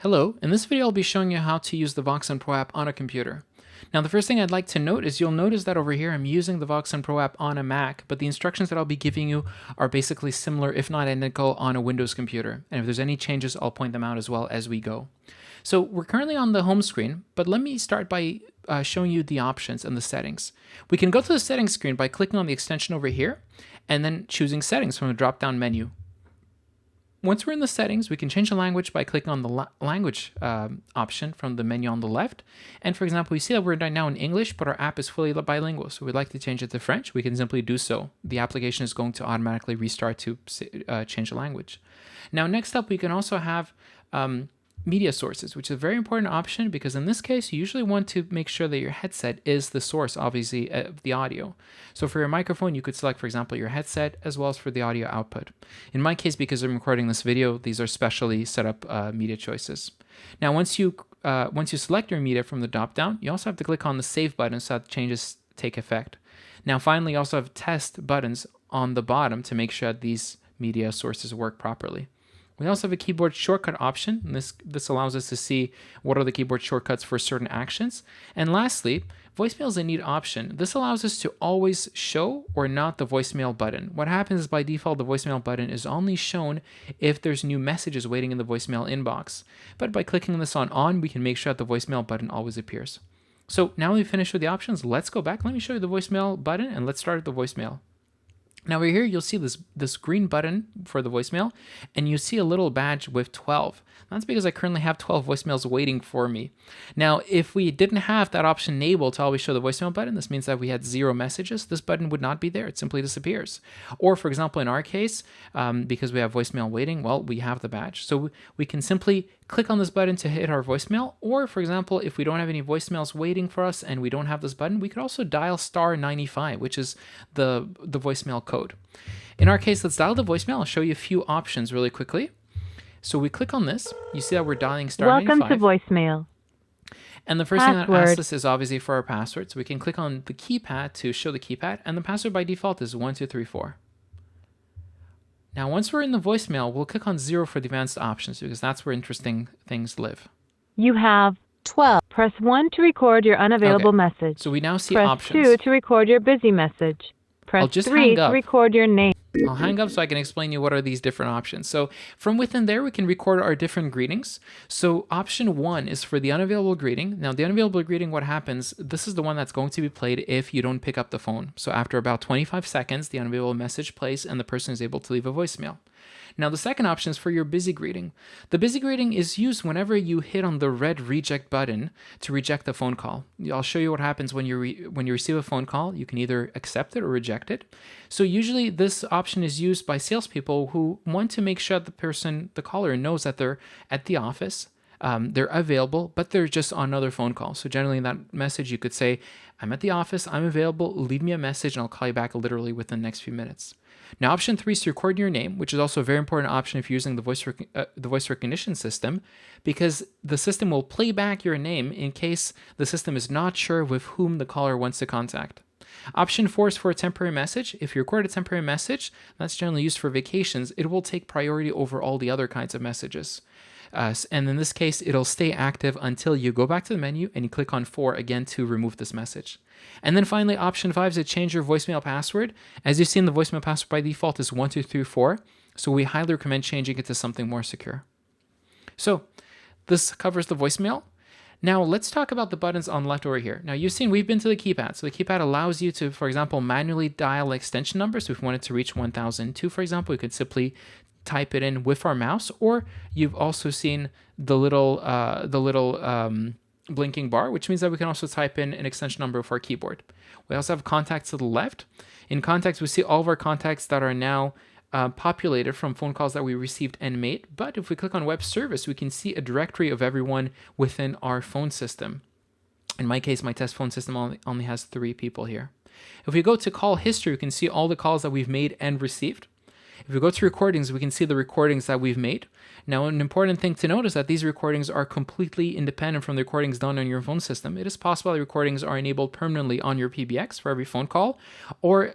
Hello, in this video I'll be showing you how to use the VoxSun Pro app on a computer. Now the first thing I'd like to note is you'll notice that over here I'm using the VoxSun Pro app on a Mac, but the instructions that I'll be giving you are basically similar, if not identical, on a Windows computer. And if there's any changes, I'll point them out as well as we go. So we're currently on the home screen, but let me start by showing you the options and the settings. We can go to the settings screen by clicking on the extension over here and then choosing settings from the drop-down menu. Once we're in the settings, we can change the language by clicking on the language option from the menu on the left. And for example, we see that we're right now in English, but our app is fully bilingual. So we'd like to change it to French. We can simply do so. The application is going to automatically restart to change the language. Now, next up, we can also have media sources, which is a very important option because in this case, you usually want to make sure that your headset is the source, obviously, of the audio. So for your microphone, you could select, for example, your headset as well as for the audio output. In my case, because I'm recording this video, these are specially set up media choices. Now, once you select your media from the drop-down, you also have to click on the Save button so that changes take effect. Now, finally, you also have test buttons on the bottom to make sure that these media sources work properly. We also have a keyboard shortcut option, and this allows us to see what are the keyboard shortcuts for certain actions. And lastly, voicemail is a neat option. This allows us to always show or not the voicemail button. What happens is by default, the voicemail button is only shown if there's new messages waiting in the voicemail inbox. But by clicking this on, we can make sure that the voicemail button always appears. So now we've finished with the options. Let's go back. Let me show you the voicemail button, and let's start at the voicemail. Now over here, you'll see this green button for the voicemail, and you see a little badge with 12. That's because I currently have 12 voicemails waiting for me. Now, if we didn't have that option enabled to always show the voicemail button, this means that we had 0 messages. This button would not be there. It simply disappears. Or for example, in our case, because we have voicemail waiting, well, we have the badge. So we can simply click on this button to hit our voicemail. Or for example, if we don't have any voicemails waiting for us and we don't have this button, we could also dial *95, which is the voicemail code. In our case, let's dial the voicemail. I'll show you a few options really quickly. So we click on this. You see that we're dialing *95. Welcome to voicemail. And the first thing that asks us is obviously for our password. So we can click on the keypad to show the keypad. And the password by default is 1234. Now, once we're in the voicemail, we'll click on 0 for the advanced options because that's where interesting things live. You have 12. Press 1 to record your unavailable message. So we now see Press options. 2 to record your busy message. Press 3 to record your name. I'll hang up so I can explain you what are these different options. So from within there, we can record our different greetings. So option 1 is for the unavailable greeting. Now the unavailable greeting, what happens, this is the one that's going to be played if you don't pick up the phone. So after about 25 seconds, the unavailable message plays and the person is able to leave a voicemail. Now, the second option is for your busy greeting. The busy greeting is used whenever you hit on the red reject button to reject the phone call. I'll show you what happens when you receive a phone call. You can either accept it or reject it. So usually this option is used by salespeople who want to make sure the caller knows that they're at the office, they're available, but they're just on another phone call. So generally in that message, you could say, I'm at the office, I'm available, leave me a message, and I'll call you back literally within the next few minutes. Now, option 3 is to record your name, which is also a very important option if you're using the voice recognition system, because the system will play back your name in case the system is not sure with whom the caller wants to contact. Option 4 is for a temporary message. If you record a temporary message, that's generally used for vacations, it will take priority over all the other kinds of messages. And in this case, it'll stay active until you go back to the menu and you click on 4 again to remove this message. And then finally, option 5 is to change your voicemail password. As you've seen, the voicemail password by default is 1234. So we highly recommend changing it to something more secure. So this covers the voicemail. Now let's talk about the buttons on the left over here. Now you've seen we've been to the keypad. So the keypad allows you to, for example, manually dial extension numbers. So if we wanted to reach 1002, for example, we could simply type it in with our mouse, or you've also seen the little blinking bar, which means that we can also type in an extension number for our keyboard. We also have contacts to the left. In contacts, we see all of our contacts that are now populated from phone calls that we received and made. But if we click on web service, we can see a directory of everyone within our phone system. In my case, my test phone system only has 3 people here. If we go to call history, we can see all the calls that we've made and received. If we go to recordings, we can see the recordings that we've made. Now, an important thing to note is that these recordings are completely independent from the recordings done on your phone system. It is possible the recordings are enabled permanently on your PBX for every phone call, or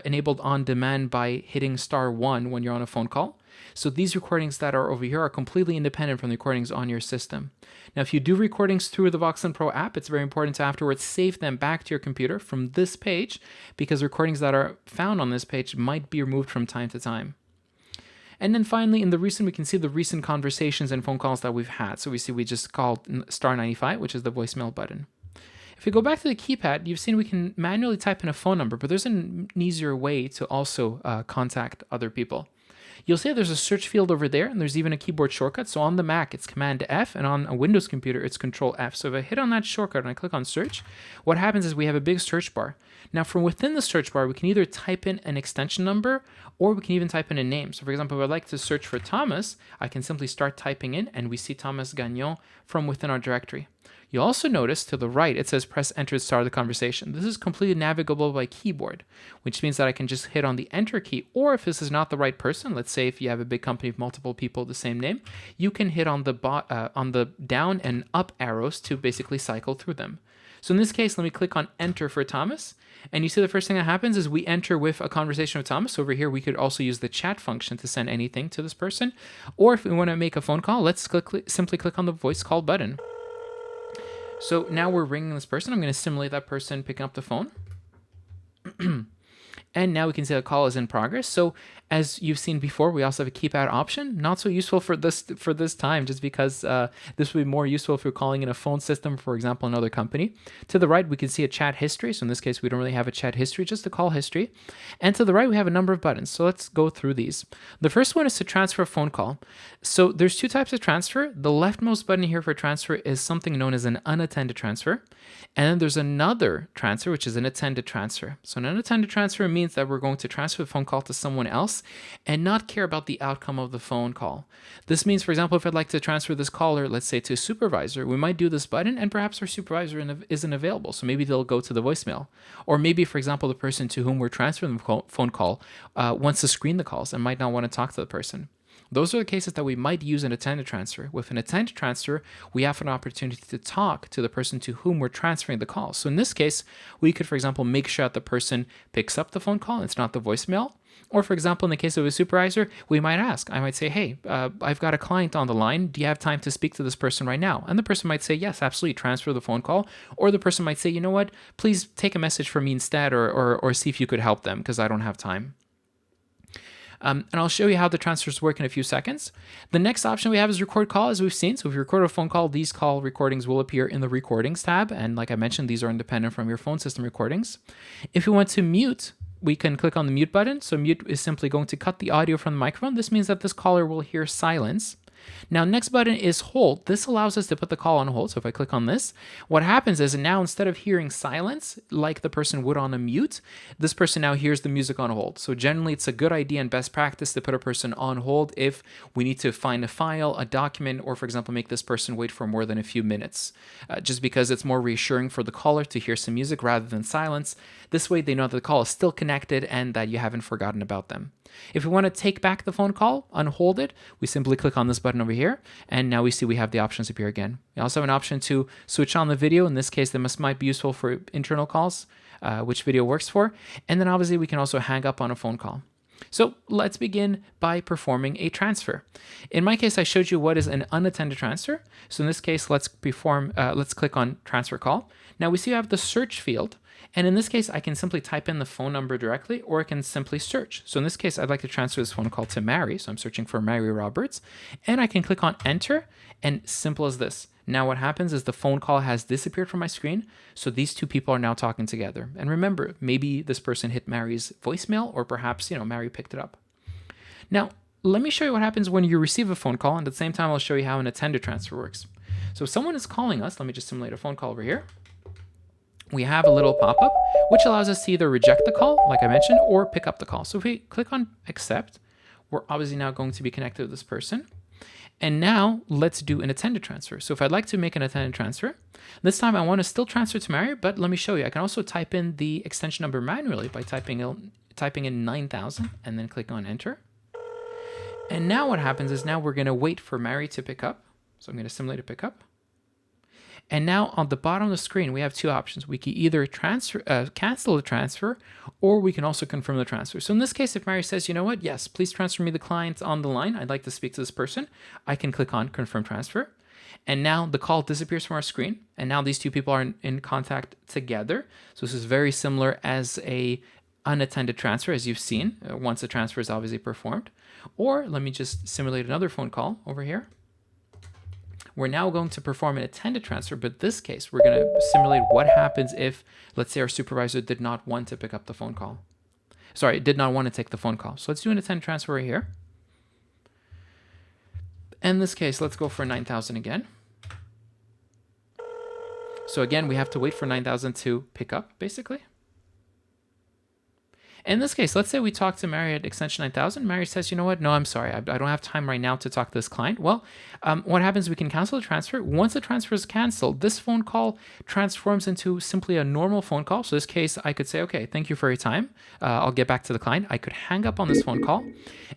enabled on demand by hitting *1 when you're on a phone call. So these recordings that are over here are completely independent from the recordings on your system. Now, if you do recordings through the VoxSun Pro app, it's very important to afterwards save them back to your computer from this page, because recordings that are found on this page might be removed from time to time. And then finally, in the recent, we can see the recent conversations and phone calls that we've had. So we see we just called *95, which is the voicemail button. If we go back to the keypad, you've seen we can manually type in a phone number, but there's an easier way to also contact other people. You'll see there's a search field over there, and there's even a keyboard shortcut. So on the Mac, it's Command F, and on a Windows computer, it's Control F. So if I hit on that shortcut and I click on search, what happens is we have a big search bar. Now, from within the search bar, we can either type in an extension number, or we can even type in a name. So for example, if I'd like to search for Thomas, I can simply start typing in, and we see Thomas Gagnon from within our directory. You'll also notice to the right, it says press enter to start the conversation. This is completely navigable by keyboard, which means that I can just hit on the enter key, or if this is not the right person, let's say if you have a big company of multiple people with the same name, you can hit on the down and up arrows to basically cycle through them. So in this case, let me click on enter for Thomas. And you see the first thing that happens is we enter with a conversation with Thomas. Over here, we could also use the chat function to send anything to this person. Or if we want to make a phone call, let's simply click on the voice call button. So now we're ringing this person. I'm going to simulate that person picking up the phone. And now we can see the call is in progress. So as you've seen before, we also have a keypad option. Not so useful for this time, just because this would be more useful if you're calling in a phone system, for example, another company. To the right, we can see a chat history. So in this case, we don't really have a chat history, just a call history. And to the right, we have a number of buttons. So let's go through these. The first one is to transfer a phone call. So there's two types of transfer. The leftmost button here for transfer is something known as an unattended transfer. And then there's another transfer, which is an attended transfer. So an unattended transfer means that we're going to transfer the phone call to someone else and not care about the outcome of the phone call. This means, for example, if I'd like to transfer this caller, let's say to a supervisor, we might do this button and perhaps our supervisor isn't available. So maybe they'll go to the voicemail. Or maybe, for example, the person to whom we're transferring the phone call wants to screen the calls and might not want to talk to the person. Those are the cases that we might use an attended transfer. With an attended transfer, we have an opportunity to talk to the person to whom we're transferring the call. So in this case, we could, for example, make sure that the person picks up the phone call, it's not the voicemail. Or for example, in the case of a supervisor, we might ask, I might say, hey, I've got a client on the line. Do you have time to speak to this person right now? And the person might say, yes, absolutely, transfer the phone call. Or the person might say, you know what, please take a message for me instead, or see if you could help them because I don't have time. And I'll show you how the transfers work in a few seconds. The next option we have is record call, as we've seen. So if you record a phone call, these call recordings will appear in the recordings tab. And like I mentioned, these are independent from your phone system recordings. If you want to mute, we can click on the mute button. So mute is simply going to cut the audio from the microphone. This means that this caller will hear silence. Now, next button is hold. This allows us to put the call on hold. So if I click on this, what happens is now instead of hearing silence like the person would on a mute, this person now hears the music on hold. So generally, it's a good idea and best practice to put a person on hold if we need to find a file, a document, or for example, make this person wait for more than a few minutes, just because it's more reassuring for the caller to hear some music rather than silence. This way, they know that the call is still connected and that you haven't forgotten about them. If we want to take back the phone call, unhold it, we simply click on this button over here, and now we see we have the options appear again. We also have an option to switch on the video. In this case, that might be useful for internal calls, which video works for. And then obviously we can also hang up on a phone call. So let's begin by performing a transfer. In my case, I showed you what is an unattended transfer. So in this case, let's click on transfer call. Now we see we have the search field. And in this case, I can simply type in the phone number directly, or I can simply search. So in this case, I'd like to transfer this phone call to Mary. So I'm searching for Mary Roberts, and I can click on enter, and simple as this. Now what happens is the phone call has disappeared from my screen. So these two people are now talking together. And remember, maybe this person hit Mary's voicemail, or perhaps, Mary picked it up. Now, let me show you what happens when you receive a phone call. And at the same time, I'll show you how an attended transfer works. So if someone is calling us, let me just simulate a phone call over here. We have a little pop-up, which allows us to either reject the call, like I mentioned, or pick up the call. So if we click on accept, we're obviously now going to be connected to this person. And now let's do an attended transfer. So if I'd like to make an attended transfer, this time I want to still transfer to Mary, but let me show you. I can also type in the extension number manually by typing in 9,000 and then click on enter. And now what happens is now we're going to wait for Mary to pick up. So I'm going to simulate a pickup. And now on the bottom of the screen, we have two options. We can either cancel the transfer, or we can also confirm the transfer. So in this case, if Mary says, you know what, yes, please transfer me the client on the line, I'd like to speak to this person, I can click on confirm transfer. And now the call disappears from our screen. And now these two people are in contact together. So this is very similar as a unattended transfer, as you've seen, once the transfer is obviously performed. Or let me just simulate another phone call over here. We're now going to perform an attended transfer, but in this case, we're going to simulate what happens if, let's say, our supervisor did not want to pick up the phone call. Sorry, did not want to take the phone call. So let's do an attended transfer right here. In this case, let's go for 9,000 again. So again, we have to wait for 9,000 to pick up, basically. In this case, let's say we talk to Mary at extension 9000. Mary says, you know what? No, I'm sorry. I don't have time right now to talk to this client. Well, what happens, we can cancel the transfer. Once the transfer is canceled, this phone call transforms into simply a normal phone call. So in this case, I could say, okay, thank you for your time. I'll get back to the client. I could hang up on this phone call.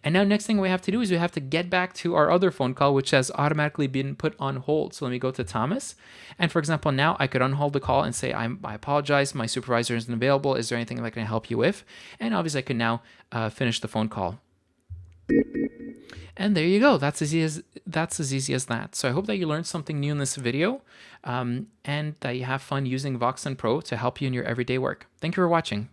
And now next thing we have to do is we have to get back to our other phone call, which has automatically been put on hold. So let me go to Thomas. And for example, now I could unhold the call and say, I apologize. My supervisor isn't available. Is there anything I can help you with? And obviously I can now finish the phone call. And there you go. That's as easy as that. So I hope that you learned something new in this video and that you have fun using VoxSun Pro to help you in your everyday work. Thank you for watching.